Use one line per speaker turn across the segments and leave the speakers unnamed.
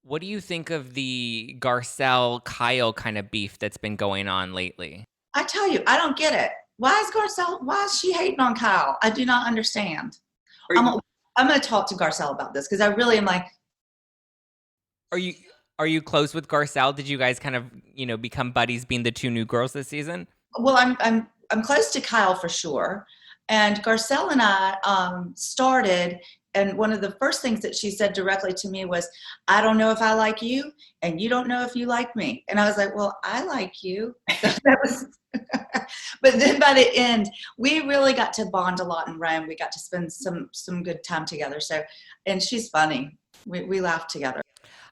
What do you think of the Garcelle Kyle kind of beef that's been going on lately?
I tell you, I don't get it. Why is she hating on Kyle? I do not understand.
Are
I'm,
you
I'm going to talk to Garcelle about this because I really am like,
are you are you close with Garcelle? Did you guys kind of, become buddies being the two new girls this season?
well, I'm close to Kyle for sure. And Garcelle and I started, and one of the first things that she said directly to me was, "I don't know if I like you, and you don't know if you like me." And I was like, "Well, I like you." So that was, but then by the end, we really got to bond a lot in Rome. We got to spend some good time together. So, and she's funny. We laugh together.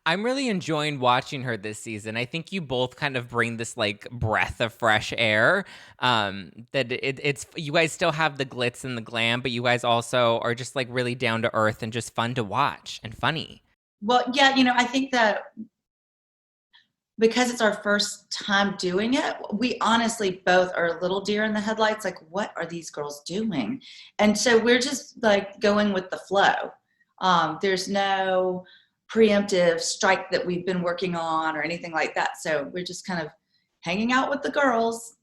I'm really enjoying watching her this season. I think you both kind of bring this like breath of fresh air. That it's you guys still have the glitz and the glam, but you guys also are just like really down to earth and just fun to watch and funny.
Well, yeah, I think that because it's our first time doing it, we honestly both are a little deer in the headlights. Like, what are these girls doing? And so we're just like going with the flow. There's no preemptive strike that we've been working on or anything like that. So we're just kind of hanging out with the girls.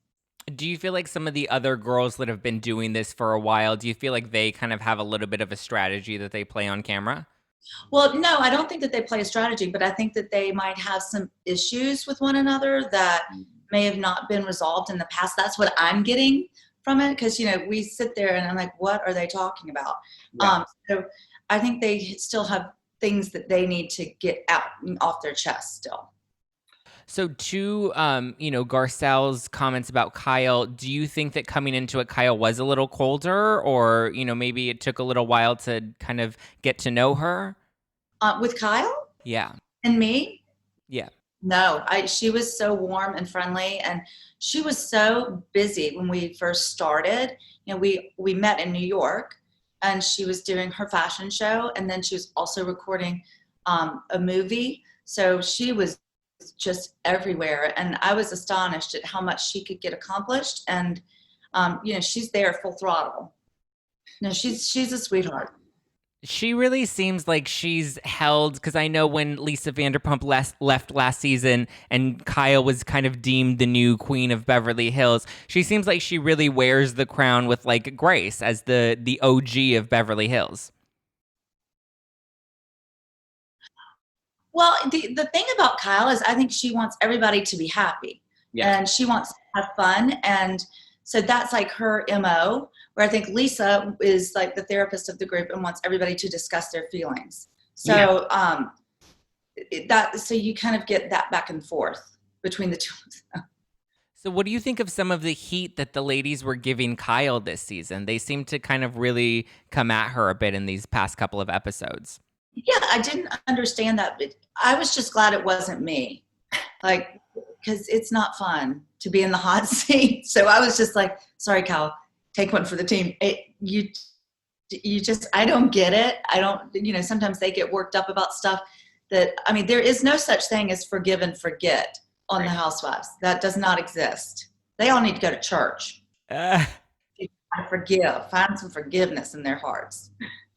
Do you feel like some of the other girls that have been doing this for a while, do you feel like they kind of have a little bit of a strategy that they play on camera?
Well, no, I don't think that they play a strategy, but I think that they might have some issues with one another that may have not been resolved in the past. That's what I'm getting from it because we sit there and I'm like, what are they talking about?
Yeah.
So I think they still have things that they need to get out off their chest still.
So to Garcelle's comments about Kyle, do you think that coming into it Kyle was a little colder or, maybe it took a little while to kind of get to know her?
With Kyle
Yeah.
and me,
Yeah.
no, she was so warm and friendly, and she was so busy when we first started. We met in New York, and she was doing her fashion show, and then she was also recording a movie. So she was just everywhere, and I was astonished at how much she could get accomplished. And she's there full throttle. No, she's a sweetheart.
She really seems like she's held because I know when Lisa Vanderpump left last season and Kyle was kind of deemed the new queen of Beverly Hills, she seems like she really wears the crown with like grace as the OG of Beverly Hills.
Well, the thing about Kyle is I think she wants everybody to be happy
Yeah.
and she wants to have fun. And so that's like her MO, where I think Lisa is like the therapist of the group and wants everybody to discuss their feelings.
Yeah.
So so you kind of get that back and forth between the two of them.
So what do you think of some of the heat that the ladies were giving Kyle this season? They seem to kind of really come at her a bit in these past couple of episodes.
Yeah, I didn't understand that, but I was just glad it wasn't me. Like, because it's not fun to be in the hot seat. So I was just like, sorry, Kyle, take one for the team. You just, I don't get it. I don't, sometimes they get worked up about stuff there is no such thing as forgive and forget on the Housewives. That does not exist. They all need to go to church.
Uh,
Forgive, find some forgiveness in their hearts.